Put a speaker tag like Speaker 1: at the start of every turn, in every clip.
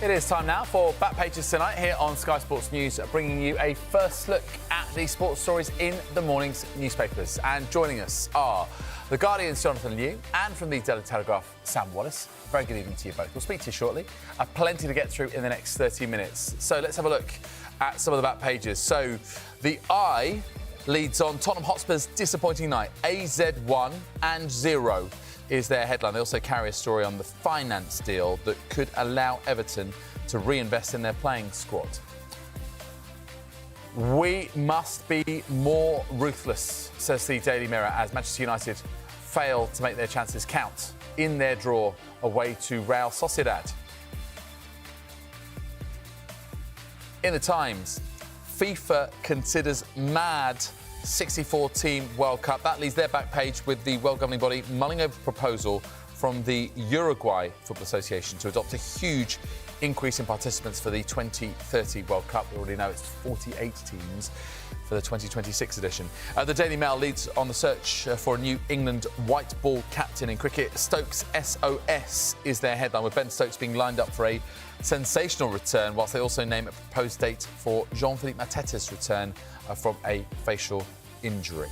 Speaker 1: It is time now for Back Pages Tonight here on Sky Sports News, bringing you a first look at the sports stories in the morning's newspapers. And joining us are The Guardian's Jonathan Liu and from the Daily Telegraph, Sam Wallace. Very good evening to you both. We'll speak to you shortly. Plenty to get through in the next 30 minutes. So let's have a look at some of the back pages. So the Eye leads on Tottenham Hotspur's disappointing night. AZ 1 and 0 is their headline. They also carry a story on the finance deal that could allow Everton to reinvest in their playing squad. We must be more ruthless, says the Daily Mirror, as Manchester United fail to make their chances count in their draw away to Real Sociedad. In the Times, FIFA considers mad 64-team World Cup. That leaves their back page with the world governing body mulling over a proposal from the Uruguay Football Association to adopt a huge increase in participants for the 2030 World Cup. We already know it's 48 teams for the 2026 edition. The Daily Mail leads on the search for a new England white ball captain in cricket. Stokes SOS is their headline, with Ben Stokes being lined up for a sensational return, whilst they also name a proposed date for Jean-Philippe Mateta's return from a facial injury.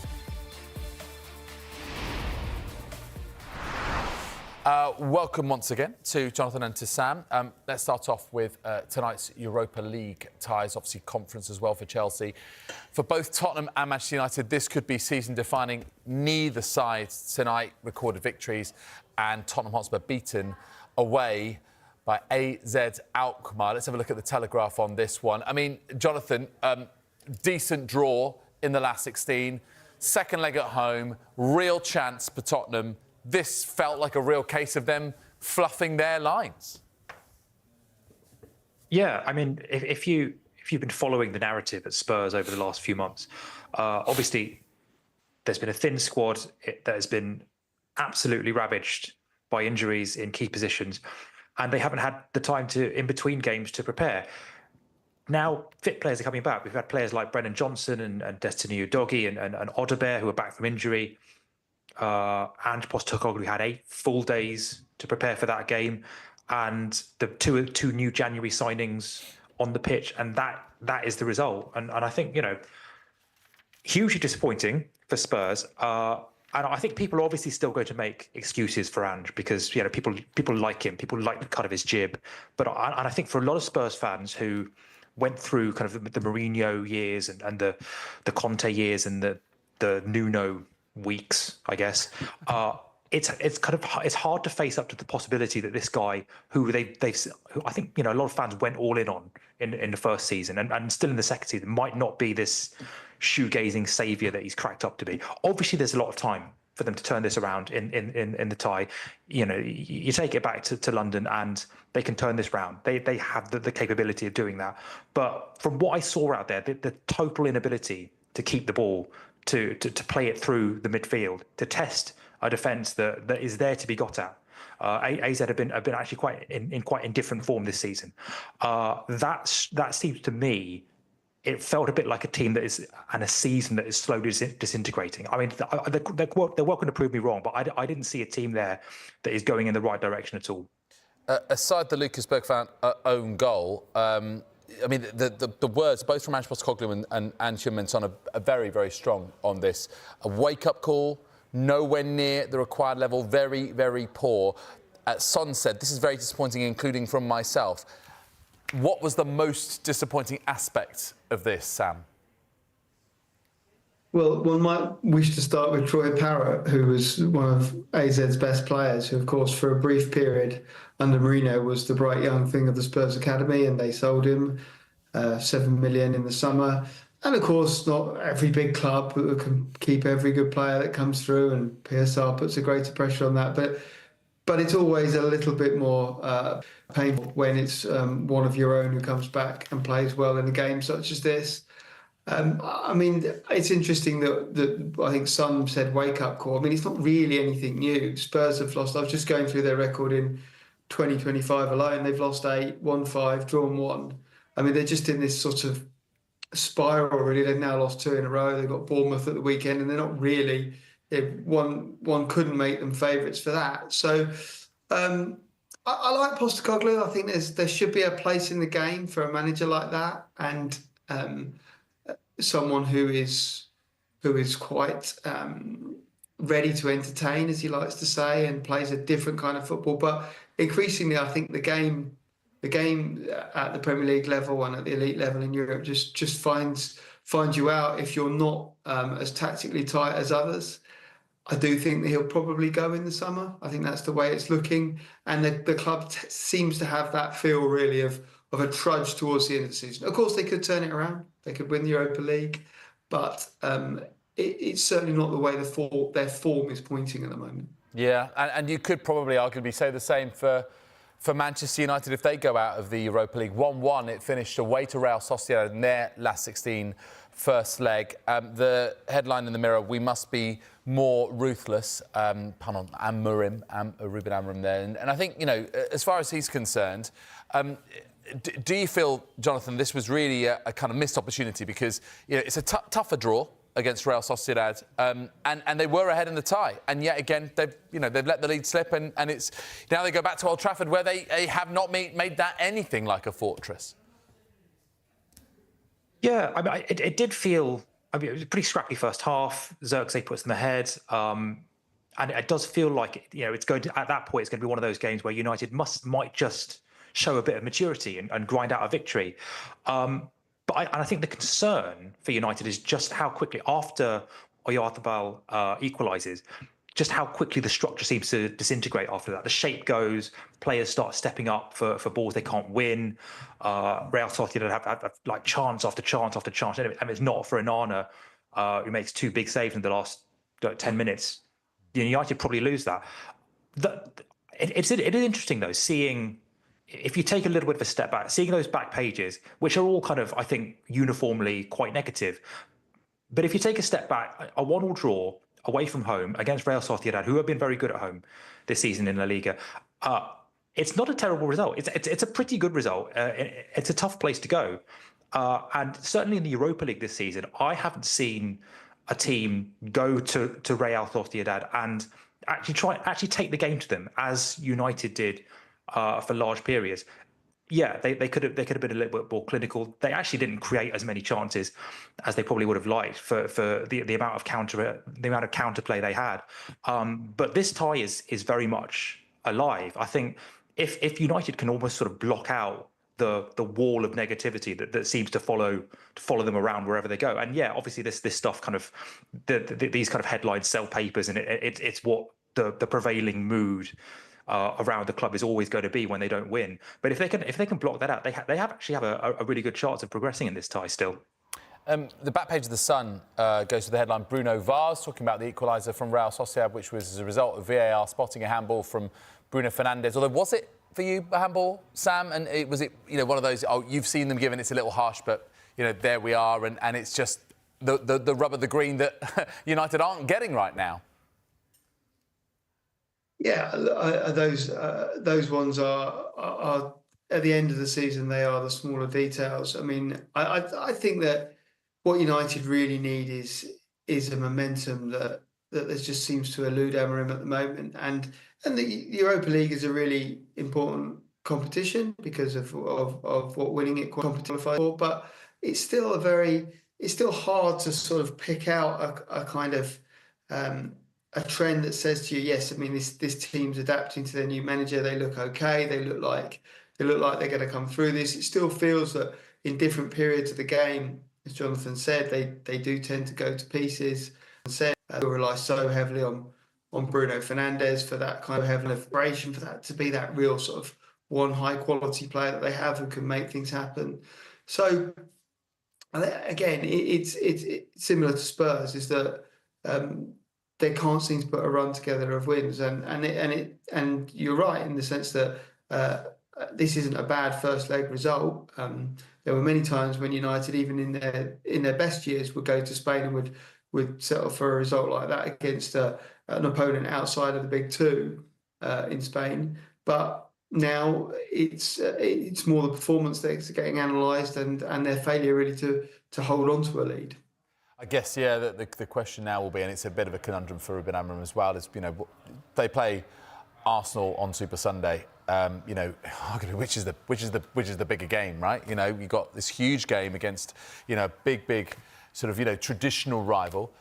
Speaker 1: Welcome once again to Jonathan and to Sam. Let's start off with tonight's Europa League ties, obviously conference as well for Chelsea. For both Tottenham and Manchester United, this could be season-defining. Neither side tonight recorded victories, and Tottenham Hotspur beaten away by AZ Alkmaar. Let's have a look at the Telegraph on this one. I mean, Jonathan, decent draw in the last 16, second leg at home, real chance for Tottenham. This felt like a real case of them fluffing their lines.
Speaker 2: Yeah, I mean, if you've been following the narrative at Spurs over the last few months, obviously there's been a thin squad that has been absolutely ravaged by injuries in key positions, and they haven't had the time to, in between games, to prepare. Now, fit players are coming back. We've had players like Brennan Johnson and Destiny Udogie and Odegaard who are back from injury. And Postecoglou had 8 full days to prepare for that game, and the two new January signings on the pitch, and that is the result. And I think, hugely disappointing for Spurs. And I think people are obviously still going to make excuses for Ange because people like him, people like the cut of his jib. But I think for a lot of Spurs fans who went through kind of the Mourinho years and the Conte years and the Nuno weeks, I guess, it's hard to face up to the possibility that this guy, who I think a lot of fans went all in on in the first season and still in the second season, might not be this shoegazing saviour that he's cracked up to be. Obviously, there's a lot of time for them to turn this around in the tie. You take it back to London and they can turn this round. They have the capability of doing that. But from what I saw out there, the total inability to keep the ball, to play it through the midfield, to test a defence that is there to be got at. AZ have been actually quite in different form this season. That seems to me, it felt a bit like a team that is, and a season that is slowly disintegrating. I mean, they're welcome to prove me wrong, but I didn't see a team there that is going in the right direction at all.
Speaker 1: Aside the Lucas Bergkamp own goal, I mean, the words, both from Ange Postecoglou and Antoine Menton, are very, very strong on this. A wake-up call, nowhere near the required level, very, very poor. Son said, this is very disappointing, including from myself. What was the most disappointing aspect of this, Sam?
Speaker 3: Well, one might wish to start with Troy Parrott, who was one of AZ's best players, who, of course, for a brief period under Mourinho was the bright young thing of the Spurs Academy, and they sold him $7 million in the summer. And, of course, not every big club can keep every good player that comes through, and PSR puts a greater pressure on that. But it's always a little bit more painful when it's one of your own who comes back and plays well in a game such as this. I mean, it's interesting that I think Son said wake-up call. I mean, it's not really anything new. Spurs have lost. I was just going through their record in 2025 alone. They've lost 8, won 5, drawn 1. I mean, they're just in this sort of spiral, really. They've now lost 2 in a row. They've got Bournemouth at the weekend, and they're not really... One couldn't make them favourites for that. So I like Postecoglou. I think there should be a place in the game for a manager like that, and someone who is quite ready to entertain, as he likes to say, and plays a different kind of football. But increasingly, I think the game at the Premier League level and at the elite level in Europe just finds you out if you're not as tactically tight as others. I do think that he'll probably go in the summer. I think that's the way it's looking, and the club seems to have that feel really of a trudge towards the end of the season. Of course, they could turn it around. They could win the Europa League, but it's certainly not the way their form is pointing at the moment.
Speaker 1: Yeah, and you could probably arguably say the same for Manchester United if they go out of the Europa League. 1-1, it finished away to Real Sociedad in their last 16 first leg. The headline in the Mirror, we must be more ruthless. Pun on Ruben Amorim there. And I think, as far as he's concerned, do you feel, Jonathan, this was really a kind of missed opportunity? Because it's a tougher draw against Real Sociedad, and they were ahead in the tie, and yet again they've let the lead slip, and it's now they go back to Old Trafford where they have not made that anything like a fortress.
Speaker 2: Yeah, I mean, it did feel. I mean, it was a pretty scrappy first half. Xerxes puts them ahead, and it does feel like it's going to, at that point, it's going to be one of those games where United might just show a bit of maturity and grind out a victory. But I think the concern for United is just how quickly, after Oyarzabal equalises, just how quickly the structure seems to disintegrate after that. The shape goes, players start stepping up for balls they can't win. Real Sociedad have like chance after chance after chance. And it's not for Onana, who makes 2 big saves in the last 10 minutes. United probably lose that. It is interesting, though, seeing... If you take a little bit of a step back, seeing those back pages, which are all kind of, I think, uniformly quite negative. But if you take a step back, a 1-1 draw away from home against Real Sociedad, who have been very good at home this season in La Liga, it's not a terrible result. It's a pretty good result. It's a tough place to go. And certainly in the Europa League this season, I haven't seen a team go to Real Sociedad and actually take the game to them as United did for large periods. Yeah, they could have been a little bit more clinical. They actually didn't create as many chances as they probably would have liked for the amount of counterplay they had. But this tie is very much alive. I think if United can almost sort of block out the wall of negativity that seems to follow them around wherever they go. And yeah, obviously this stuff kind of these kind of headlines sell papers, and it's what the prevailing mood around the club is always going to be when they don't win. But if they can block that out, they actually have a really good chance of progressing in this tie still.
Speaker 1: The back page of The Sun goes to the headline Bruno Vaz talking about the equaliser from Real Sociedad, which was as a result of VAR spotting a handball from Bruno Fernandes. Although, was it for you a handball, Sam? And was it one of those, you've seen them given, it's a little harsh, but there we are, and it's just the rub of the green that United aren't getting right now?
Speaker 3: Yeah, those ones are at the end of the season, they are the smaller details. I mean, I think that what United really need is a momentum that just seems to elude Amorim at the moment, and the Europa League is a really important competition because of what winning it qualifies for. But it's still hard to sort of pick out a kind of a trend that says to you, yes, I mean this team's adapting to their new manager. They look okay. They look like they're going to come through this. It still feels that in different periods of the game, as Jonathan said, they do tend to go to pieces. They rely so heavily on Bruno Fernandes for that kind of heavy inspiration, for that to be that real sort of one high quality player that they have who can make things happen. So again, it's similar to Spurs, is that they can't seem to put a run together of wins, and you're right in the sense that this isn't a bad first leg result. There were many times when United, even in their best years, would go to Spain and would settle for a result like that against an opponent outside of the big two in Spain. But now it's more the performance that's getting analysed and their failure really to hold on to a lead.
Speaker 1: I guess, yeah, the question now will be, and it's a bit of a conundrum for Ruben Amorim as well, is, they play Arsenal on Super Sunday. arguably which is the bigger game, right? You got this huge game against, big sort of, traditional rival.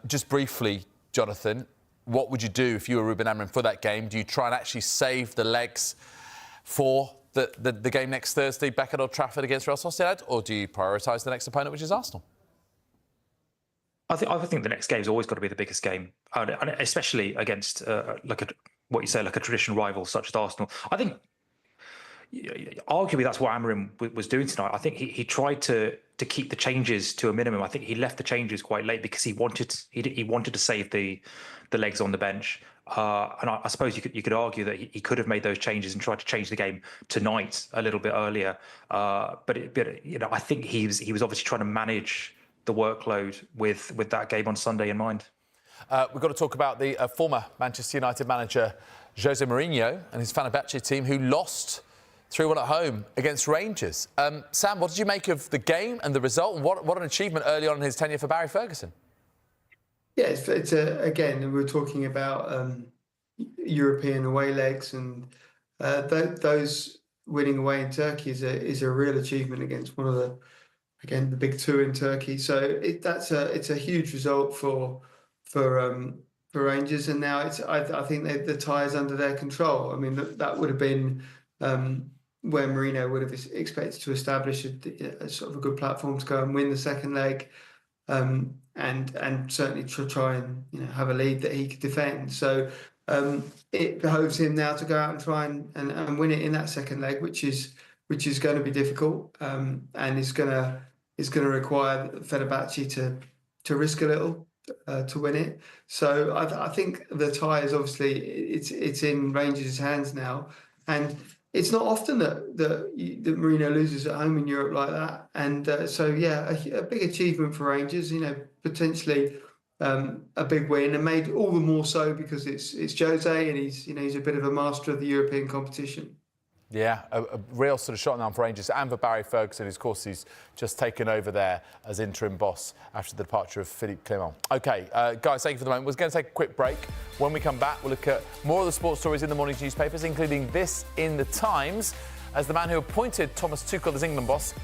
Speaker 1: Just briefly, Jonathan, what would you do if you were Ruben Amorim for that game? Do you try and actually save the legs for the game next Thursday back at Old Trafford against Real Sociedad, or do you prioritise the next opponent, which is Arsenal?
Speaker 2: I think the next game's always got to be the biggest game, and especially against what you say, like a traditional rival such as Arsenal. I think arguably that's what Amorim was doing tonight. I think he tried to keep the changes to a minimum. I think he left the changes quite late because he wanted to save the legs on the bench. And I suppose you could argue that he could have made those changes and tried to change the game tonight a little bit earlier. But I think he was obviously trying to manage the workload with that game on Sunday in mind.
Speaker 1: We've got to talk about the former Manchester United manager Jose Mourinho and his Fenerbahce team, who lost 3-1 at home against Rangers. Sam, what did you make of the game and the result? And what an achievement early on in his tenure for Barry Ferguson.
Speaker 3: Yeah, it's again, we're talking about European away legs, and those winning away in Turkey is a real achievement against one of the big two in Turkey. So it's a huge result for Rangers, and now I think the tie is under their control. I mean, that would have been where Mourinho would have expected to establish a sort of a good platform to go and win the second leg, and certainly to try and have a lead that he could defend. So it behoves him now to go out and try and win it in that second leg, which is going to be difficult, and is going to require Fenerbahce to risk a little to win it. So I think the tie is obviously it's in Rangers' hands now, and it's not often that Mourinho loses at home in Europe like that. And so yeah, a big achievement for Rangers. Potentially a big win, and made all the more so because it's Jose, and he's a bit of a master of the European competition.
Speaker 1: Yeah, a real sort of shot in the arm for Rangers and for Barry Ferguson, of course, who's just taken over there as interim boss after the departure of Philippe Clement. OK, guys, thank you for the moment. We're going to take a quick break. When we come back, we'll look at more of the sports stories in the morning's newspapers, including this in the Times, as the man who appointed Thomas Tuchel as England boss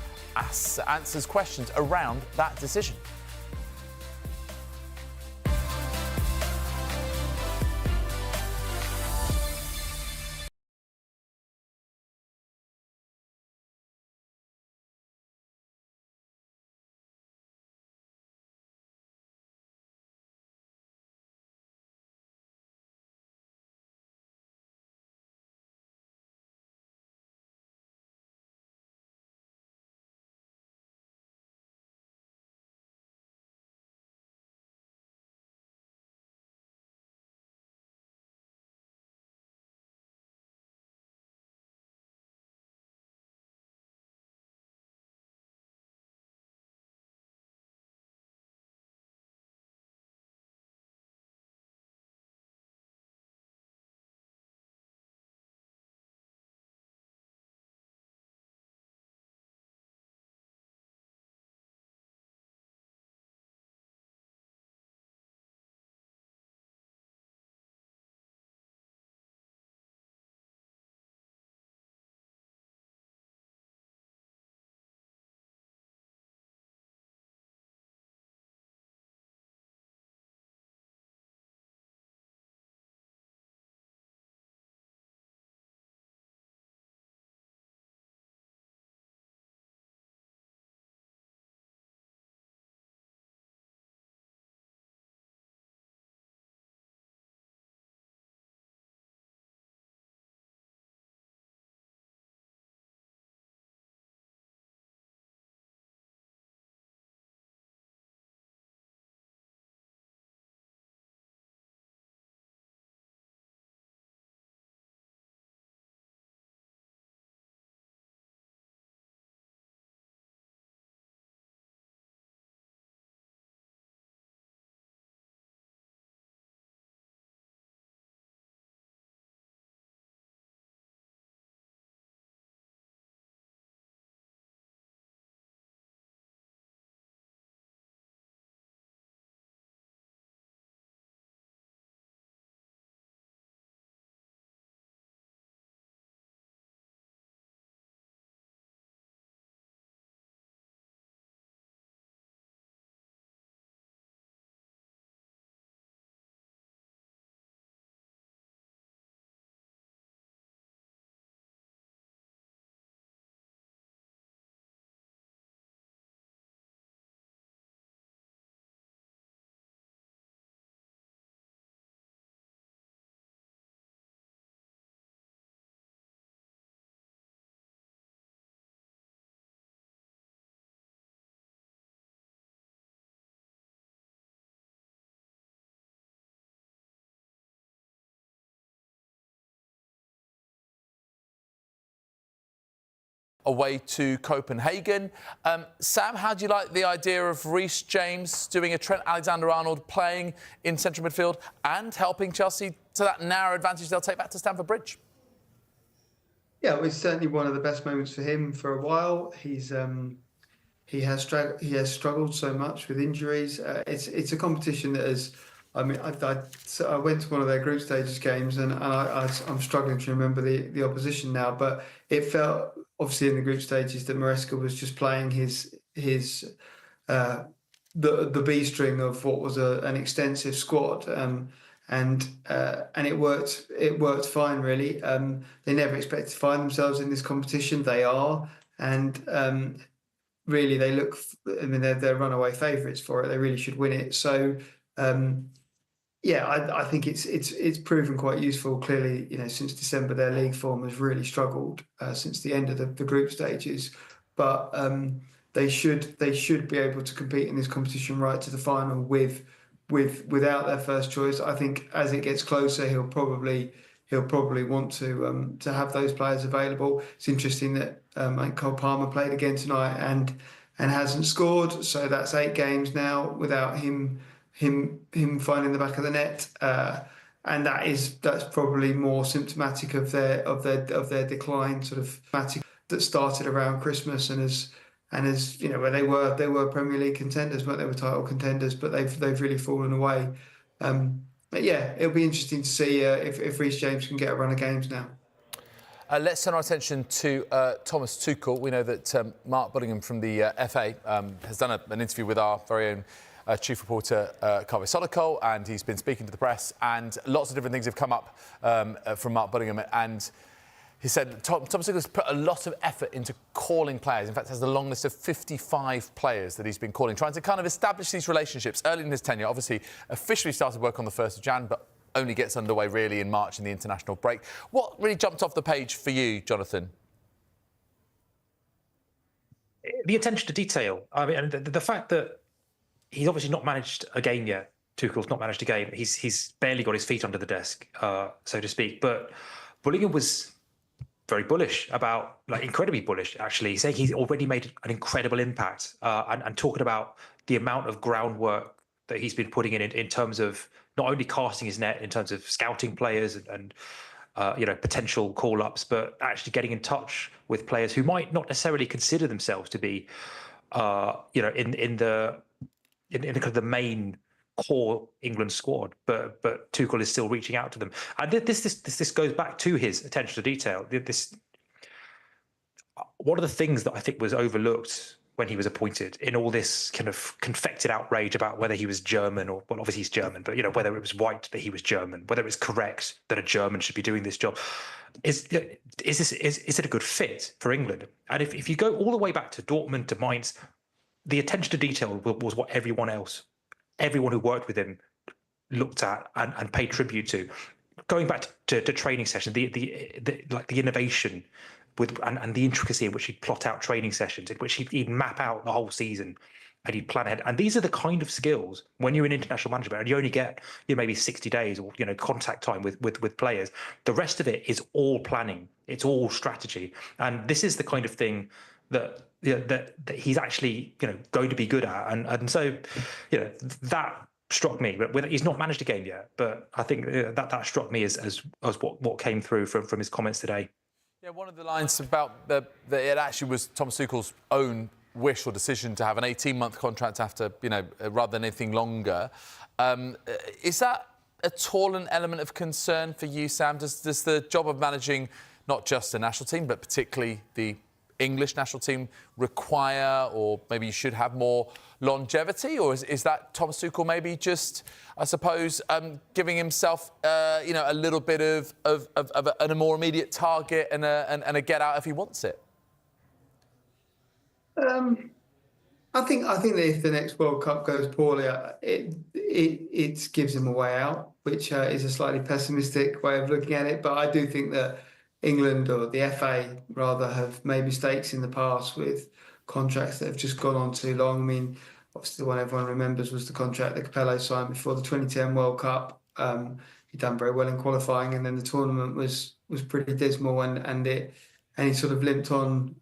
Speaker 1: answers questions around that decision. away to Copenhagen. Sam, how do you like the idea of Reece James doing a Trent Alexander-Arnold playing in central midfield and helping Chelsea to that narrow advantage they'll take back to Stamford Bridge?
Speaker 3: Yeah, it was certainly one of the best moments for him for a while. He has struggled so much with injuries. It's a competition that is. I mean, I went to one of their group stages games, and I'm struggling to remember the opposition now. But it felt obviously in the group stages that Maresca was just playing his the B string of what was an extensive squad. And it worked fine, really. They never expected to find themselves in this competition. They are, and really they look. I mean, they're runaway favourites for it. They really should win it. So, yeah, I think it's proven quite useful. Clearly, since December, their league form has really struggled since the end of the group stages, but they should be able to compete in this competition right to the final without their first choice. I think as it gets closer, he'll probably want to have those players available. It's interesting that I think Cole Palmer played again tonight and hasn't scored, so that's 8 games now without him finding the back of the net, and that's probably more symptomatic of their decline, sort of that started around Christmas and as where they were Premier League contenders, but they were title contenders, but they've really fallen away. But yeah, it'll be interesting to see if Reece James can get a run of games now.
Speaker 1: Let's turn our attention to Thomas Tuchel. We know that Mark Bullingham from the FA has done an interview with our very own chief reporter, Kaveh Solokol, and he's been speaking to the press, and lots of different things have come up from Mark Bullingham, and he said Thomas Tuchel has put a lot of effort into calling players. In fact, has a long list of 55 players that he's been calling, trying to kind of establish these relationships early in his tenure. Obviously, officially started work on the 1st of Jan, but only gets underway really in March in the international break. What really jumped off the page for you, Jonathan?
Speaker 2: The attention to detail. I mean, and the fact that he's obviously not managed a game yet. Tuchel's not managed a game. He's barely got his feet under the desk, so to speak. But Bullingham was very bullish about, incredibly bullish, actually, saying he's already made an incredible impact, and talking about the amount of groundwork that he's been putting in terms of not only casting his net, in terms of scouting players and potential call-ups, but actually getting in touch with players who might not necessarily consider themselves to be, in the kind of the main core England squad, but Tuchel is still reaching out to them, and this goes back to his attention to detail. One of the things that I think was overlooked when he was appointed in all this kind of confected outrage about whether he was German or, well, obviously he's German, but whether it was right that he was German, whether it was correct that a German should be doing this job, is it a good fit for England? And if you go all the way back to Dortmund, to Mainz, the attention to detail was what everyone who worked with him looked at and paid tribute to. Going back to training sessions, the innovation and the intricacy in which he'd plot out training sessions, in which he'd map out the whole season and he'd plan ahead. And these are the kind of skills, when you're an international manager and you only get maybe 60 days or contact time with players, the rest of it is all planning, it's all strategy. And this is the kind of thing that he's actually going to be good at, and so that struck me. But he's not managed a game yet, but I think that struck me as what came through from his comments today.
Speaker 1: Yeah, one of the lines about that it actually was Thomas Tuchel's own wish or decision to have an 18-month contract after, rather than anything longer. Is that at all an element of concern for you, Sam? Does the job of managing not just the national team, but particularly the English national team require, or maybe you should have more longevity, or is that Thomas Tuchel maybe just, I suppose, giving himself, a little bit of a more immediate target and a get out if he wants it?
Speaker 3: I think that if the next World Cup goes poorly, it gives him a way out, which is a slightly pessimistic way of looking at it. But I do think that England, or the FA rather, have made mistakes in the past with contracts that have just gone on too long. I mean, obviously the one everyone remembers was the contract that Capello signed before the 2010 World Cup. He'd done very well in qualifying, and then the tournament was pretty dismal, and and he sort of limped on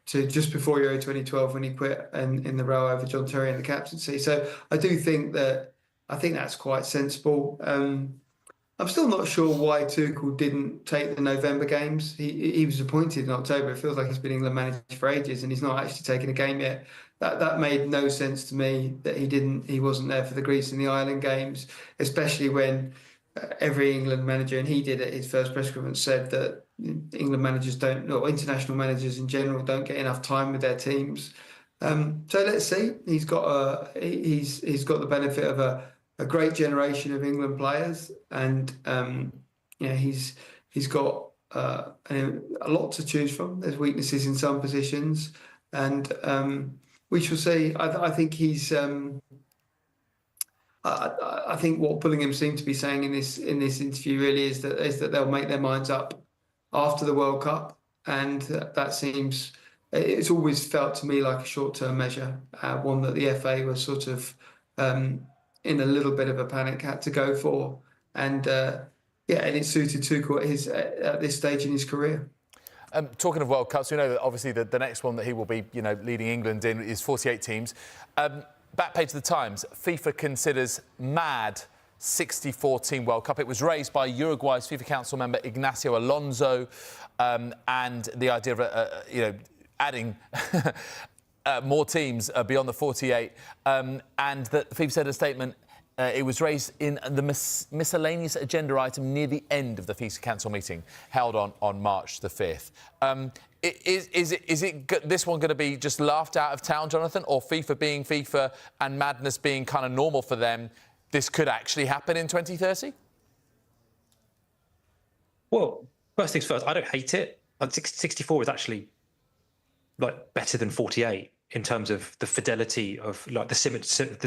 Speaker 3: to just before Euro 2012 when he quit in the row over John Terry in the captaincy. So I think that's quite sensible. I'm still not sure why Tuchel didn't take the November games. He was appointed in October. It feels like he's been England manager for ages, and he's not actually taken a game yet. That made no sense to me that he wasn't there for the Greece and the Ireland games, especially when every England manager, and he did at his first press conference, said that England managers don't, or international managers in general, don't get enough time with their teams. So let's see. He's got the benefit of a great generation of England players, and he's got a lot to choose from. There's weaknesses in some positions, and we shall see. I think he's. I think what Bullingham seemed to be saying in this interview really is that they'll make their minds up after the World Cup, and that seems. It's always felt to me like a short-term measure, one that the FA was sort of in a little bit of a panic had to go for, and and it suited Tuchel at this stage in his career.
Speaker 1: Talking of World Cups, we know that obviously the next one that he will be, leading England in is 48 teams. Back page of the Times, FIFA considers mad 64-team World Cup. It was raised by Uruguay's FIFA Council member Ignacio Alonso, and the idea of, adding more teams beyond the 48. And that FIFA said in a statement, it was raised in the miscellaneous agenda item near the end of the FIFA Council meeting held on March the 5th. Is this one going to be just laughed out of town, Jonathan, or FIFA being FIFA and madness being kind of normal for them, this could actually happen in 2030?
Speaker 2: Well, first things first, I don't hate it. 64 is actually better than 48 in terms of the fidelity of the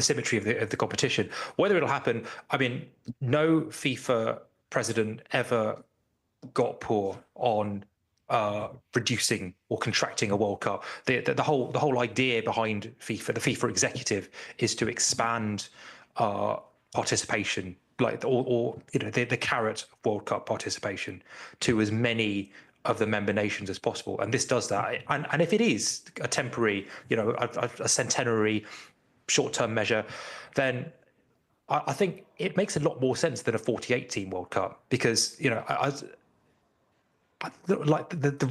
Speaker 2: symmetry of the competition. Whether it'll happen, I mean, no FIFA president ever got poor on reducing or contracting a World Cup. The whole idea behind FIFA, the FIFA executive, is to expand participation, the carrot of World Cup participation to as many of the member nations as possible, and this does that. And if it is a temporary, a centenary, short-term measure, then I think it makes a lot more sense than a 48-team World Cup, because the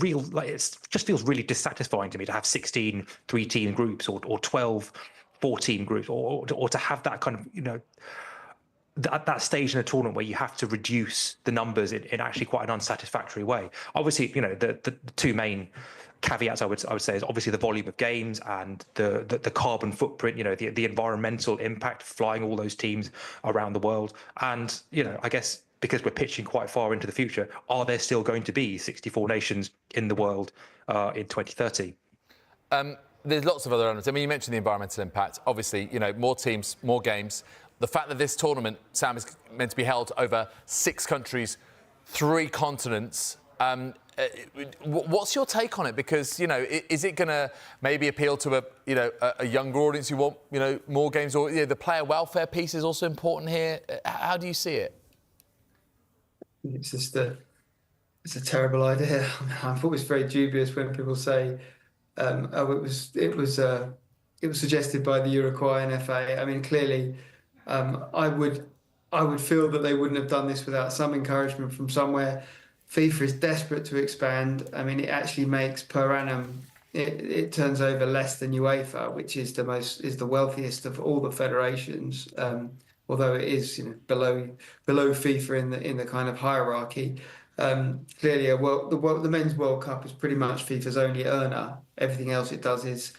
Speaker 2: real, it just feels really dissatisfying to me to have 16 3-team groups or 12 4-team groups, or to have that kind of at that stage in a tournament where you have to reduce the numbers in actually quite an unsatisfactory way. Obviously, the two main caveats I would say is obviously the volume of games and the carbon footprint, the environmental impact of flying all those teams around the world. And, I guess because we're pitching quite far into the future, are there still going to be 64 nations in the world in 2030?
Speaker 1: There's lots of other elements. I mean, you mentioned the environmental impact. Obviously, more teams, more games. The fact that this tournament, Sam, is meant to be held over 6 countries, 3 continents. What's your take on it? Because, is it going to maybe appeal to a younger audience who want, more games? Or the player welfare piece is also important here. How do you see it?
Speaker 3: It's just it's a terrible idea. I thought it's very dubious when people say, it was suggested by the Uruguayan FA. I mean, clearly. I would feel that they wouldn't have done this without some encouragement from somewhere. FIFA is desperate to expand. I mean, it actually makes per annum, it turns over less than UEFA, which is the wealthiest of all the federations. Although it is below FIFA in the kind of hierarchy. Clearly, the Men's World Cup is pretty much FIFA's only earner. Everything else it does is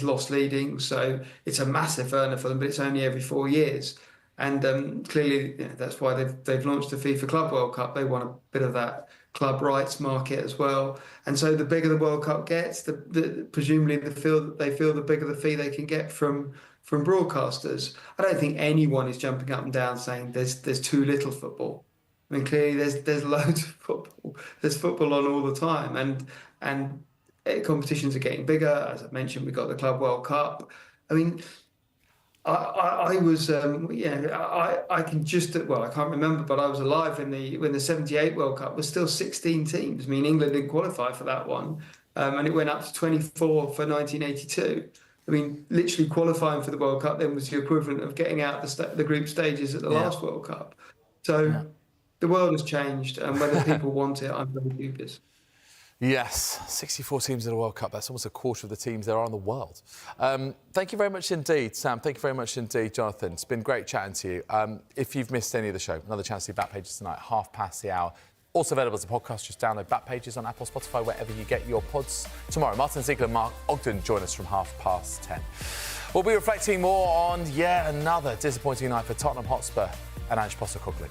Speaker 3: loss leading, so it's a massive earner for them, but it's only every 4 years. And clearly, that's why they've launched the FIFA Club World Cup. They want a bit of that club rights market as well. And so the bigger the World Cup gets, presumably they feel the bigger the fee they can get from broadcasters. I don't think anyone is jumping up and down saying there's too little football. I mean, clearly there's loads of football. There's football on all the time, and competitions are getting bigger. As I mentioned, we've got the Club World Cup. I mean, I was, I can just, well, I can't remember, but I was alive when the '78 World Cup was still 16 teams. I mean, England didn't qualify for that one, and it went up to 24 for 1982. I mean, literally qualifying for the World Cup then was the equivalent of getting out the group stages at the last World Cup. So the world has changed, and whether people want it, I'm very dubious.
Speaker 1: Yes, 64 teams in the World Cup. That's almost a quarter of the teams there are in the world. Thank you very much indeed, Sam. Thank you very much indeed, Jonathan. It's been great chatting to you. If you've missed any of the show, another chance to see Back Pages tonight, 1:30. Also available as a podcast. Just download Back Pages on Apple, Spotify, wherever you get your pods. Tomorrow, Martin Ziegler and Mark Ogden join us from 10:30. We'll be reflecting more on, another disappointing night for Tottenham Hotspur and Ange Postecoglou.